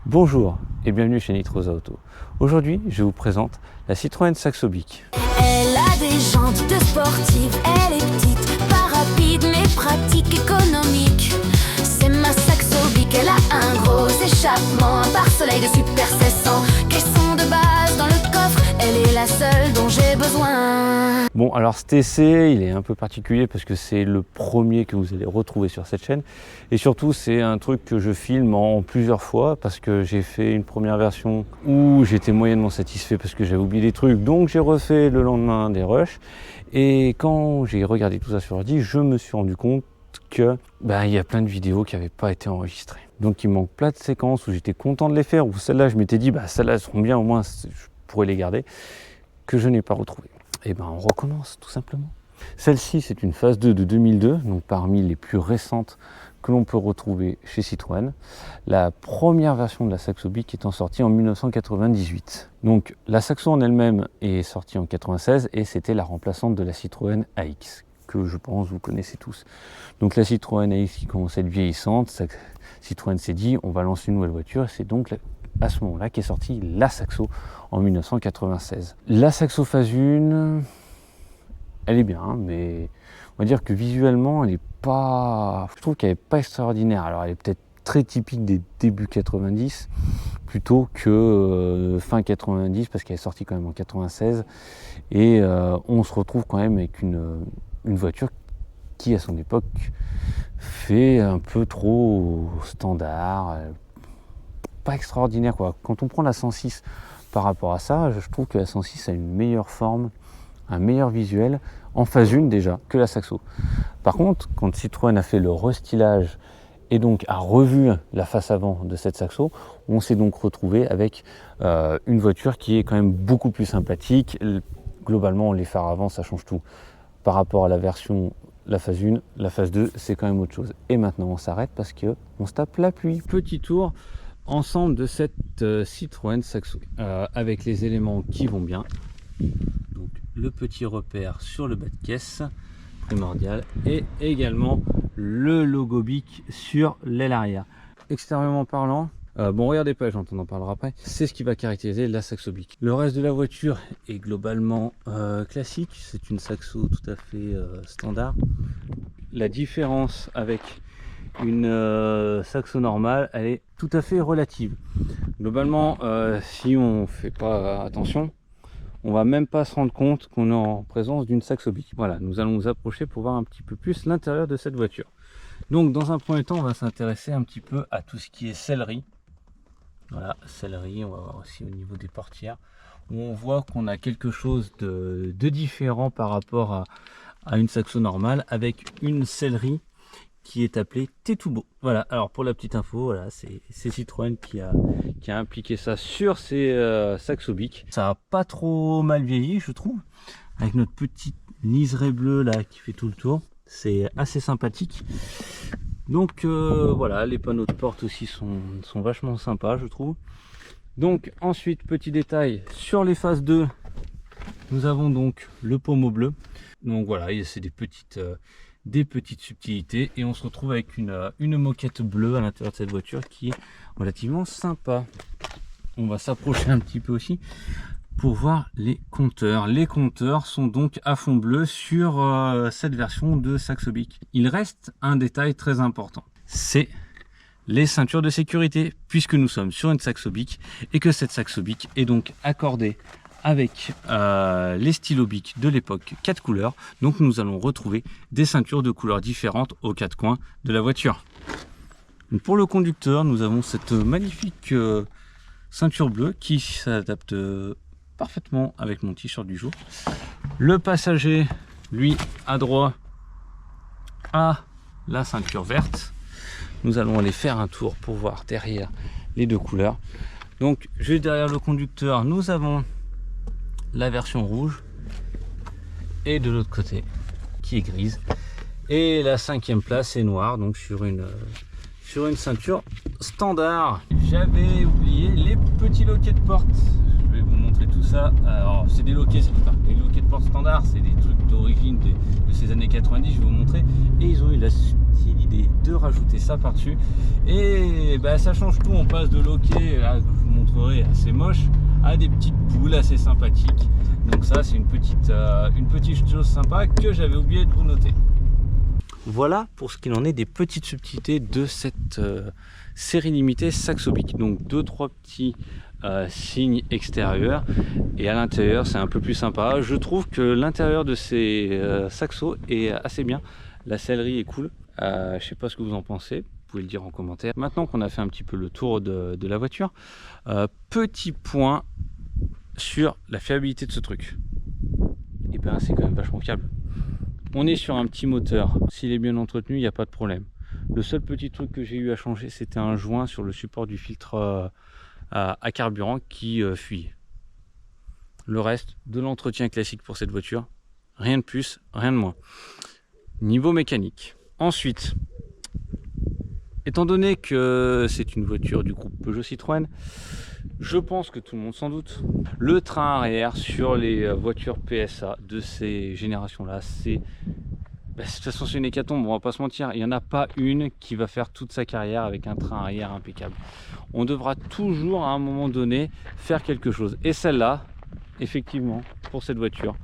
Bonjour et bienvenue chez Nitrosa Auto. Aujourd'hui, je vous présente la Citroën Saxo Bic. Elle a des jantes de sportive, elle est petite, pas rapide mais pratique, économique. C'est ma Saxo Bic, elle a un gros échappement, un pare-soleil de super 700, caisson de base dans le coffre, elle est la seule dont j'ai besoin. Bon, alors cet essai, il est un peu particulier parce que c'est le premier que vous allez retrouver sur cette chaîne. Et surtout, c'est un truc que je filme en plusieurs fois parce que j'ai fait une première version où j'étais moyennement satisfait parce que j'avais oublié des trucs. Donc j'ai refait le lendemain des rushs. Et quand j'ai regardé tout ça sur l'ordi, je me suis rendu compte que il y a plein de vidéos qui n'avaient pas été enregistrées. Donc il manque plein de séquences où j'étais content de les faire, où celles-là, je m'étais dit, celles-là seront bien, au moins je pourrais les garder, que je n'ai pas retrouvées. Et on recommence tout simplement. Celle-ci, c'est une phase 2 de 2002, donc parmi les plus récentes que l'on peut retrouver chez Citroën. La première version de la Saxo Bic étant sortie en 1998. Donc la Saxo en elle-même est sortie en 96 et c'était la remplaçante de la Citroën AX, que je pense vous connaissez tous. Donc la Citroën AX qui commence à être vieillissante, Citroën s'est dit on va lancer une nouvelle voiture, et c'est donc à ce moment-là qu'est sortie la Saxo en 1996. La Saxo phase 1, elle est bien, mais on va dire que visuellement, elle est pas... Je trouve qu'elle n'est pas extraordinaire. Alors elle est peut-être très typique des débuts 90, plutôt que fin 90, parce qu'elle est sortie quand même en 96. Et on se retrouve quand même avec une voiture qui, à son époque, fait un peu trop standard, pas extraordinaire quoi. Quand on prend la 106 par rapport à ça, je trouve que la 106 a une meilleure forme, un meilleur visuel en phase 1 déjà que la Saxo. Par contre, quand Citroën a fait le restylage et donc a revu la face avant de cette Saxo, on s'est donc retrouvé avec une voiture qui est quand même beaucoup plus sympathique. Globalement, les phares avant, ça change tout. Par rapport à la version, la phase 1, la phase 2, c'est quand même autre chose. Et maintenant, on s'arrête parce qu'on se tape la pluie. Petit tour ensemble de cette Citroën Saxo avec les éléments qui vont bien. Donc le petit repère sur le bas de caisse primordial et également le logo Bic sur l'aile arrière. Extérieurement parlant, regardez pas, j'en parlera après, c'est ce qui va caractériser la Saxo Bic. Le reste de la voiture est globalement classique, c'est une Saxo tout à fait standard. La différence avec une Saxo normale, elle est tout à fait relative. Globalement, si on fait pas attention, on va même pas se rendre compte qu'on est en présence d'une Saxo Bic. Voilà, nous allons nous approcher pour voir un petit peu plus l'intérieur de cette voiture. Donc dans un premier temps, on va s'intéresser un petit peu à tout ce qui est sellerie. Voilà, sellerie, on va voir aussi au niveau des portières, où on voit qu'on a quelque chose de différent par rapport à une Saxo normale, avec une sellerie qui est appelée T2Bo. Voilà, alors pour la petite info, voilà, c'est Citroën qui a impliqué ça sur ses Saxo Bic. Ça a pas trop mal vieilli, je trouve, avec notre petite liseré bleu là qui fait tout le tour. C'est assez sympathique. Donc voilà, les panneaux de porte aussi sont vachement sympas, je trouve. Donc ensuite, petit détail, sur les phases 2, nous avons donc le pommeau bleu. Donc voilà, c'est des petites subtilités et on se retrouve avec une moquette bleue à l'intérieur de cette voiture qui est relativement sympa. On va s'approcher un petit peu aussi pour voir les compteurs. Les compteurs sont donc à fond bleu sur cette version de Saxo Bic. Il reste un détail très important, c'est les ceintures de sécurité, puisque nous sommes sur une Saxo Bic et que cette Saxo Bic est donc accordée avec les stylos Bic de l'époque 4 couleurs. Donc nous allons retrouver des ceintures de couleurs différentes aux 4 coins de la voiture. Donc pour le conducteur, nous avons cette magnifique ceinture bleue qui s'adapte parfaitement avec mon t-shirt du jour. Le passager, lui, a droit à la ceinture verte. Nous allons aller faire un tour pour voir derrière les deux couleurs. Donc juste derrière le conducteur, nous avons la version rouge et de l'autre côté qui est grise, et la 5e place est noire, donc sur une ceinture standard. J'avais oublié les petits loquets de porte, je vais vous montrer tout ça. Alors c'est des loquets, les loquets de porte standard, c'est des trucs d'origine de ces années 90, je vais vous montrer. Et ils ont eu la parti l'idée de rajouter ça par-dessus. Et bah, ça change tout, on passe de loquet, là, que je vous montrerai, assez moche, à des petites poules assez sympathiques. Donc ça, c'est une petite chose sympa que j'avais oublié de vous noter. Voilà pour ce qu'il en est des petites subtilités de cette série limitée Saxo Bic. Donc 2-3 petits signes extérieurs, et à l'intérieur c'est un peu plus sympa. Je trouve que l'intérieur de ces saxos est assez bien. La sellerie est cool. Je sais pas ce que vous en pensez, vous pouvez le dire en commentaire. Maintenant qu'on a fait un petit peu le tour de la voiture, petit point sur la fiabilité de ce truc. Et ben c'est quand même vachement fiable. On est sur un petit moteur, s'il est bien entretenu, il n'y a pas de problème. Le seul petit truc que j'ai eu à changer, c'était un joint sur le support du filtre à carburant qui fuyait. Le reste, de l'entretien classique pour cette voiture, rien de plus, rien de moins. Niveau mécanique. Ensuite, étant donné que c'est une voiture du groupe Peugeot Citroën, je pense que tout le monde s'en doute, le train arrière sur les voitures PSA de ces générations-là, de toute façon c'est une hécatombe, on va pas se mentir, il n'y en a pas une qui va faire toute sa carrière avec un train arrière impeccable. On devra toujours à un moment donné faire quelque chose. Et celle-là, effectivement, pour cette voiture,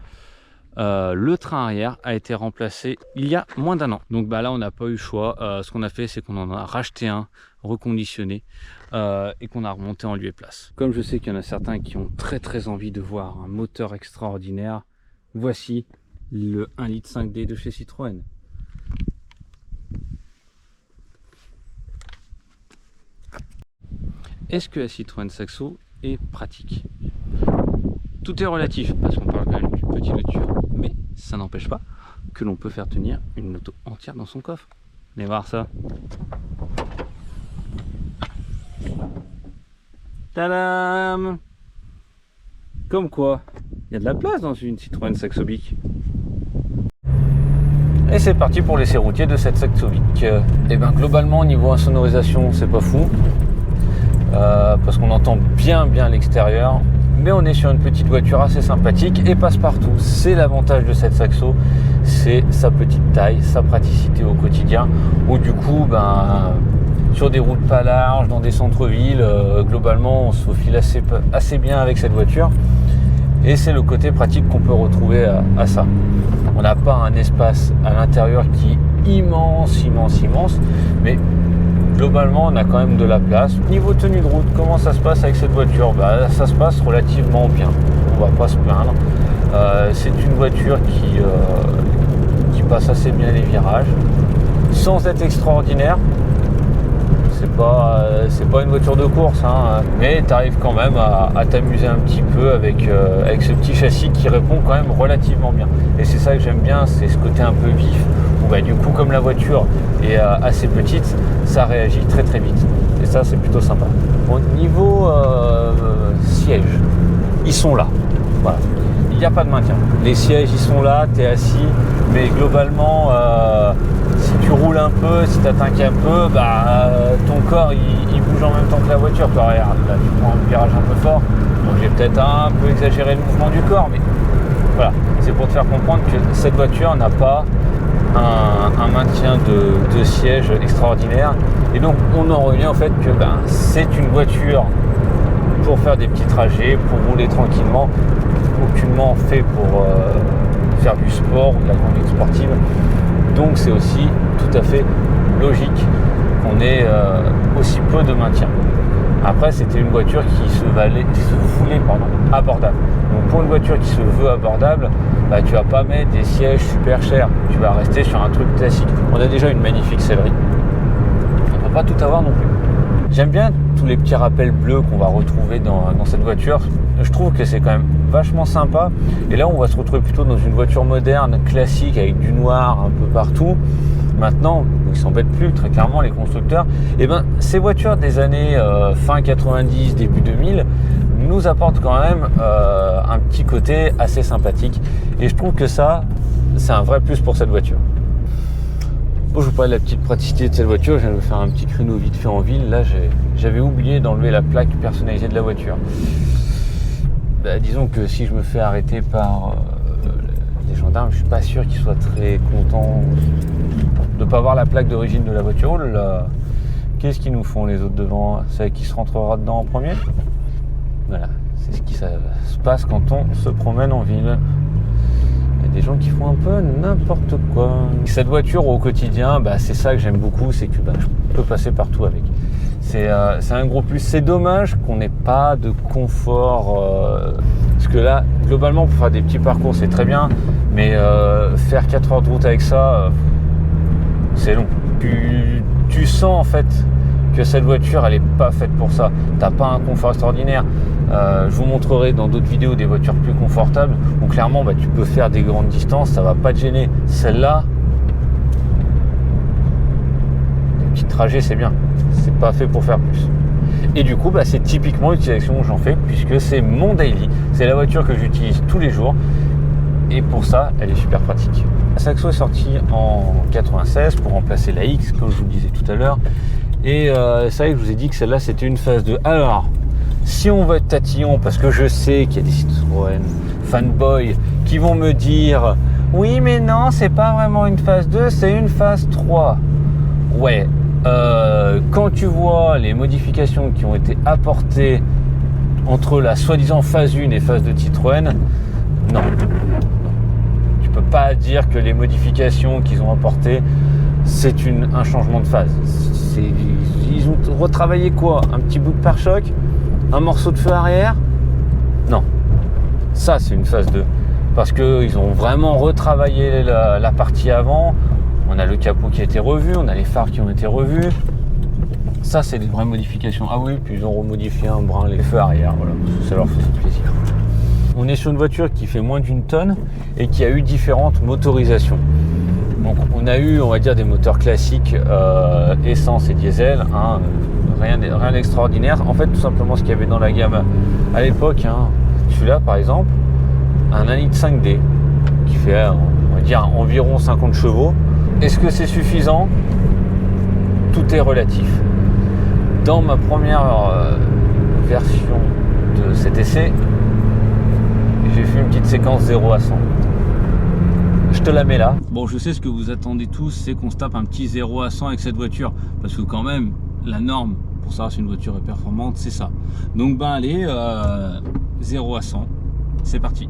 le train arrière a été remplacé il y a moins d'1 an. Donc bah là on n'a pas eu le choix. Ce qu'on a fait, c'est qu'on en a racheté un reconditionné et qu'on a remonté en lieu et place. Comme je sais qu'il y en a certains qui ont très envie de voir un moteur extraordinaire, voici le 1,5 litre de chez Citroën. Est-ce que la Citroën Saxo est pratique? Tout est relatif, parce qu'on parle quand même d'une petite voiture, mais ça n'empêche pas que l'on peut faire tenir une moto entière dans son coffre. Allez voir ça. Tadam! Comme quoi, il y a de la place dans une Citroën Saxo Bic. Et c'est parti pour l'essai routier de cette Saxo Bic. Et bien globalement, niveau insonorisation, c'est pas fou. Parce qu'on entend bien l'extérieur, mais on est sur une petite voiture assez sympathique et passe-partout. C'est l'avantage de cette Saxo, c'est sa petite taille, sa praticité au quotidien, où du coup sur des routes pas larges, dans des centres-villes, globalement on se faufile assez bien avec cette voiture, et c'est le côté pratique qu'on peut retrouver à ça. On n'a pas un espace à l'intérieur qui est immense, mais globalement, on a quand même de la place. Niveau tenue de route, comment ça se passe avec cette voiture? Ça se passe relativement bien. On va pas se plaindre. C'est une voiture qui passe assez bien les virages, sans être extraordinaire. C'est pas une voiture de course, hein, mais tu arrives quand même à t'amuser un petit peu avec ce petit châssis qui répond quand même relativement bien. Et c'est ça que j'aime bien, c'est ce côté un peu vif, où du coup comme la voiture est assez petite, ça réagit très vite. Et ça c'est plutôt sympa. Bon, niveau sièges, ils sont là. Voilà. Il n'y a pas de maintien. Les sièges ils sont là, tu es assis, mais globalement si tu roules un peu, si tu attaques un peu, ton corps il bouge en même temps que la voiture. Toi, regarde, là tu prends un virage un peu fort, donc j'ai peut-être un peu exagéré le mouvement du corps, mais voilà, c'est pour te faire comprendre que cette voiture n'a pas un maintien de siège extraordinaire, et donc on en revient au fait que c'est une voiture pour faire des petits trajets, pour rouler tranquillement, aucunement fait pour faire du sport ou de la conduite sportive. Donc c'est aussi tout à fait logique qu'on ait aussi peu de maintien. Après, c'était une voiture qui se voulait abordable. Donc pour une voiture qui se veut abordable, tu vas pas mettre des sièges super chers. Tu vas rester sur un truc classique. On a déjà une magnifique sellerie. On ne peut pas tout avoir non plus. J'aime bien tous les petits rappels bleus qu'on va retrouver dans cette voiture. Je trouve que c'est quand même vachement sympa. Et là, on va se retrouver plutôt dans une voiture moderne, classique, avec du noir un peu partout. Maintenant, ils s'embêtent plus, très clairement, les constructeurs. Et ces voitures des années fin 90, début 2000 nous apportent quand même un petit côté assez sympathique. Et je trouve que ça, c'est un vrai plus pour cette voiture. Bon, je vous parlais de la petite praticité de cette voiture. Je viens de faire un petit créneau vite fait en ville. Là, j'avais oublié d'enlever la plaque personnalisée de la voiture. Disons que si je me fais arrêter par les gendarmes, je suis pas sûr qu'ils soient très contents de ne pas voir la plaque d'origine de la voiture. Oh là là. Qu'est-ce qu'ils nous font les autres devant? C'est qui se rentrera dedans en premier? Voilà, c'est ce qui se passe quand on se promène en ville. Il y a des gens qui font un peu n'importe quoi. Cette voiture au quotidien, c'est ça que j'aime beaucoup, c'est que je peux passer partout avec. C'est un gros plus. C'est dommage qu'on n'ait pas de confort. Parce que là, globalement, pour faire des petits parcours, c'est très bien. Mais faire 4 heures de route avec ça, c'est long. Tu sens en fait que cette voiture, elle n'est pas faite pour ça. T'as pas un confort extraordinaire. Je vous montrerai dans d'autres vidéos des voitures plus confortables où clairement tu peux faire des grandes distances, ça va pas te gêner. Celle-là, des petits trajets, c'est bien. C'est pas fait pour faire plus. Et du coup, c'est typiquement l'utilisation que j'en fais puisque c'est mon daily. C'est la voiture que j'utilise tous les jours. Et pour ça, elle est super pratique. La Saxo est sortie en 96 pour remplacer la X, comme je vous le disais tout à l'heure. Et c'est vrai que je vous ai dit que celle-là, c'était une phase 2. Alors, si on veut être tatillon, parce que je sais qu'il y a des Citroën fanboys qui vont me dire « Oui, mais non, c'est pas vraiment une phase 2, c'est une phase 3. » Ouais, quand tu vois les modifications qui ont été apportées entre la soi-disant phase 1 et phase 2 de Citroën, non. Tu peux pas dire que les modifications qu'ils ont apportées, c'est un changement de phase. Ils ont retravaillé quoi? Un petit bout de pare-choc? Un morceau de feu arrière? Non. Ça, c'est une phase 2. Parce qu'ils ont vraiment retravaillé la partie avant. On a le capot qui a été revu, on a les phares qui ont été revus. Ça, c'est des vraies modifications. Ah oui, puis ils ont remodifié un brin les feux arrière. Voilà, ça leur faisait plaisir. On est sur une voiture qui fait moins d'1 tonne et qui a eu différentes motorisations. Donc on a eu, on va dire, des moteurs classiques essence et diesel, rien d'extraordinaire. En fait, tout simplement ce qu'il y avait dans la gamme à l'époque, celui-là par exemple, un 1,5 litre D qui fait, on va dire, environ 50 chevaux. Est-ce que c'est suffisant? Tout est relatif. Dans ma première version de cet essai, j'ai fait une petite séquence 0 à 100. Je te la mets là. Bon, je sais ce que vous attendez tous, c'est qu'on se tape un petit 0 à 100 avec cette voiture. Parce que quand même, la norme pour savoir si une voiture est performante, c'est ça. Donc allez, 0 à 100, c'est parti.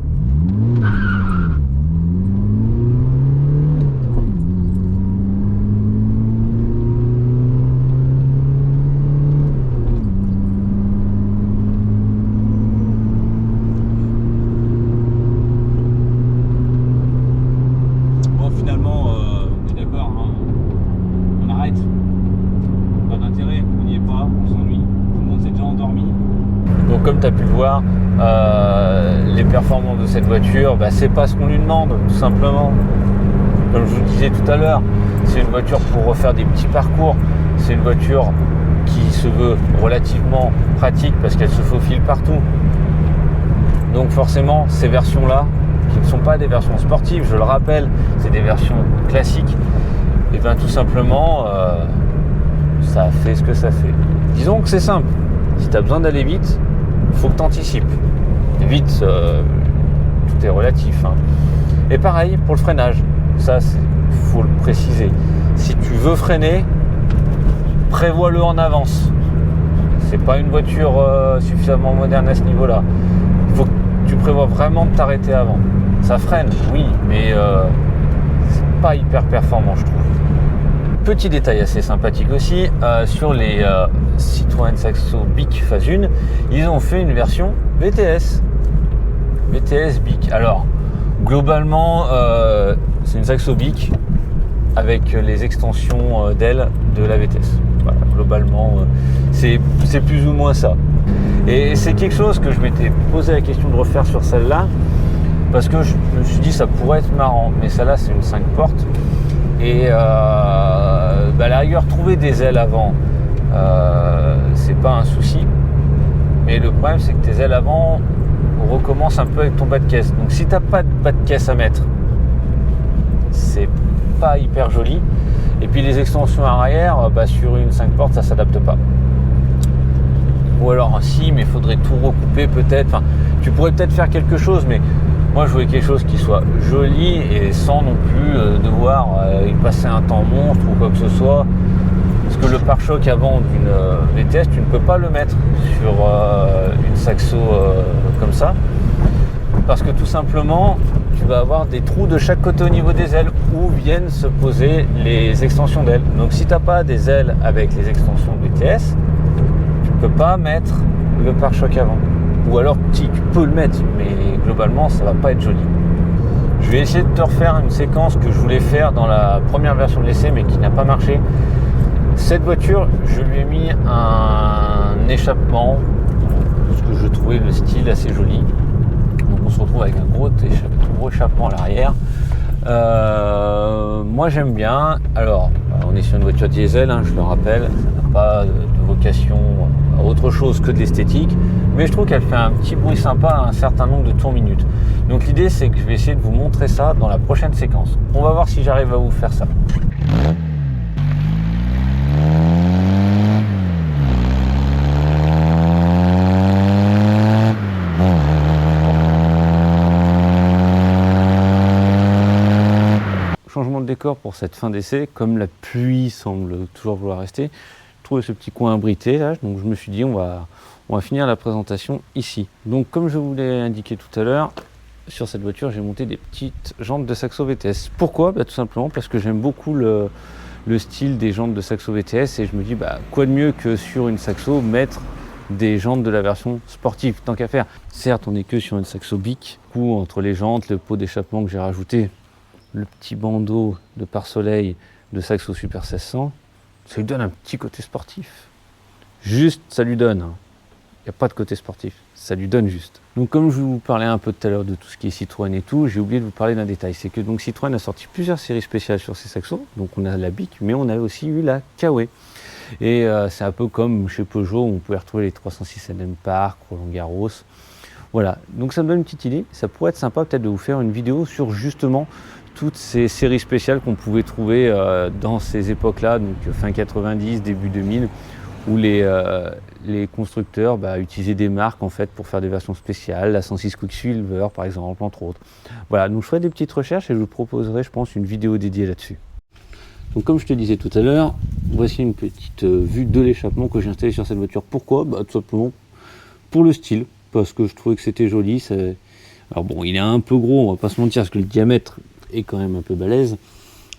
Comme tu as pu le voir, les performances de cette voiture, c'est pas ce qu'on lui demande, tout simplement. Comme je vous disais tout à l'heure, c'est une voiture pour refaire des petits parcours. C'est une voiture qui se veut relativement pratique parce qu'elle se faufile partout. Donc forcément, ces versions-là, qui ne sont pas des versions sportives, je le rappelle, c'est des versions classiques, et bien tout simplement, ça fait ce que ça fait. Disons que c'est simple. Si tu as besoin d'aller vite, il faut que tu anticipes. Vite, tout est relatif. Et pareil pour le freinage. Ça, il faut le préciser. Si tu veux freiner, prévois-le en avance. C'est pas une voiture suffisamment moderne à ce niveau-là. Il faut que tu prévois vraiment de t'arrêter avant. Ça freine, oui, mais c'est pas hyper performant, je trouve. Petit détail assez sympathique aussi, sur les Citroën Saxo Bic phase 1, ils ont fait une version VTS Bic. Alors, globalement, c'est une Saxo Bic avec les extensions d'ailes de la VTS. Voilà, globalement, c'est plus ou moins ça. Et c'est quelque chose que je m'étais posé la question de refaire sur celle-là, parce que je me suis dit ça pourrait être marrant, mais celle-là c'est une 5 portes. Et à la rigueur, trouver des ailes avant, c'est pas un souci. Mais le problème, c'est que tes ailes avant recommencent un peu avec ton bas de caisse. Donc si t'as pas de bas de caisse à mettre, c'est pas hyper joli. Et puis les extensions arrière, sur une 5 portes, ça s'adapte pas. Ou alors si, mais il faudrait tout recouper peut-être. Enfin, tu pourrais peut-être faire quelque chose, mais Moi je voulais quelque chose qui soit joli et sans non plus devoir y passer un temps monstre ou quoi que ce soit. Parce que le pare-choc avant d'une VTS, tu ne peux pas le mettre sur une Saxo comme ça. Parce que tout simplement, tu vas avoir des trous de chaque côté au niveau des ailes où viennent se poser les extensions d'ailes. Donc si tu n'as pas des ailes avec les extensions VTS, tu ne peux pas mettre le pare-choc avant. Ou alors tu peux le mettre, mais globalement ça va pas être joli. Je vais essayer de te refaire une séquence que je voulais faire dans la première version de l'essai mais qui n'a pas marché. Cette voiture, je lui ai mis un échappement parce que je trouvais le style assez joli. Donc on se retrouve avec un gros échappement à l'arrière. Moi j'aime bien. Alors on est sur une voiture diesel, je le rappelle, ça n'a pas de vocation à autre chose que de l'esthétique, mais je trouve qu'elle fait un petit bruit sympa à un certain nombre de tours minutes. Donc l'idée c'est que je vais essayer de vous montrer ça dans la prochaine séquence. On va voir si j'arrive à vous faire ça. Changement de décor pour cette fin d'essai, comme la pluie semble toujours vouloir rester, je trouvais ce petit coin abrité là, donc je me suis dit on va finir la présentation ici. Donc comme je vous l'ai indiqué tout à l'heure, sur cette voiture j'ai monté des petites jantes de Saxo VTS. Pourquoi ? Tout simplement parce que j'aime beaucoup le style des jantes de Saxo VTS et je me dis quoi de mieux que sur une Saxo mettre des jantes de la version sportive, tant qu'à faire. Certes on n'est que sur une Saxo Bic, du coup entre les jantes, le pot d'échappement que j'ai rajouté, le petit bandeau de pare-soleil de Saxo Super 1600, ça lui donne un petit côté sportif. Juste, ça lui donne. Il n'y a pas de côté sportif, ça lui donne juste. Donc comme je vous parlais un peu tout à l'heure de tout ce qui est Citroën et tout, j'ai oublié de vous parler d'un détail. C'est que donc Citroën a sorti plusieurs séries spéciales sur ces Saxos. Donc on a la Bic, mais on a aussi eu la Kawe. Et c'est un peu comme chez Peugeot, où on pouvait retrouver les 306 NM Park, Roland Garros. Voilà, donc ça me donne une petite idée. Ça pourrait être sympa peut-être de vous faire une vidéo sur justement toutes ces séries spéciales qu'on pouvait trouver dans ces époques-là, donc fin 90, début 2000, où les constructeurs utilisaient des marques en fait pour faire des versions spéciales, la 106 Quicksilver par exemple, entre autres. Voilà, donc je ferai des petites recherches et je vous proposerai, je pense, une vidéo dédiée là-dessus. Donc comme je te disais tout à l'heure, voici une petite vue de l'échappement que j'ai installé sur cette voiture. Pourquoi ? Tout simplement pour le style, parce que je trouvais que c'était joli. Alors bon, il est un peu gros, on va pas se mentir, parce que le diamètre est quand même un peu balèze,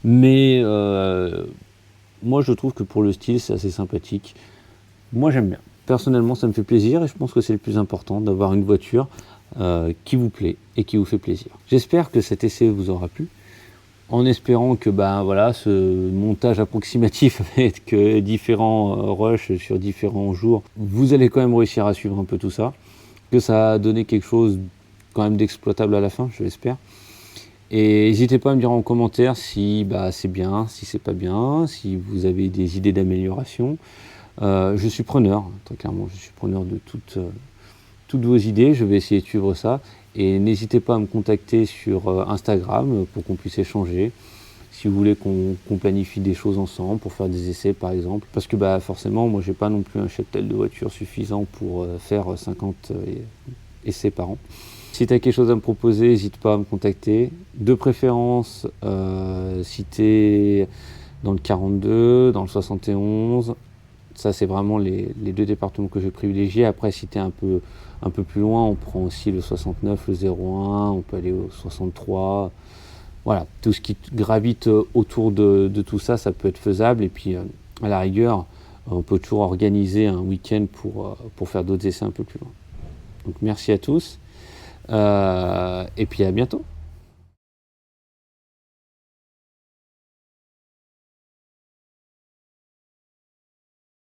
mais moi je trouve que pour le style c'est assez sympathique. Moi j'aime bien, personnellement ça me fait plaisir et je pense que c'est le plus important d'avoir une voiture qui vous plaît et qui vous fait plaisir. J'espère que cet essai vous aura plu, en espérant que ce montage approximatif avec différents rushs sur différents jours, vous allez quand même réussir à suivre un peu tout ça, que ça a donné quelque chose quand même d'exploitable à la fin, je l'espère. Et n'hésitez pas à me dire en commentaire si c'est bien, si c'est pas bien, si vous avez des idées d'amélioration. Je suis preneur, très clairement, je suis preneur de toutes vos idées, je vais essayer de suivre ça. Et n'hésitez pas à me contacter sur Instagram pour qu'on puisse échanger. Si vous voulez qu'on planifie des choses ensemble pour faire des essais par exemple. Parce que forcément, moi j'ai pas non plus un cheptel de voitures suffisant pour faire 50 essais par an. Si tu as quelque chose à me proposer, n'hésite pas à me contacter. De préférence, si tu es dans le 42, dans le 71, ça c'est vraiment les deux départements que je privilégie. Après, si tu es un peu plus loin, on prend aussi le 69, le 01, on peut aller au 63. Voilà, tout ce qui gravite autour de tout ça, ça peut être faisable. Et puis, à la rigueur, on peut toujours organiser un week-end pour faire d'autres essais un peu plus loin. Donc merci à tous. Et puis à bientôt.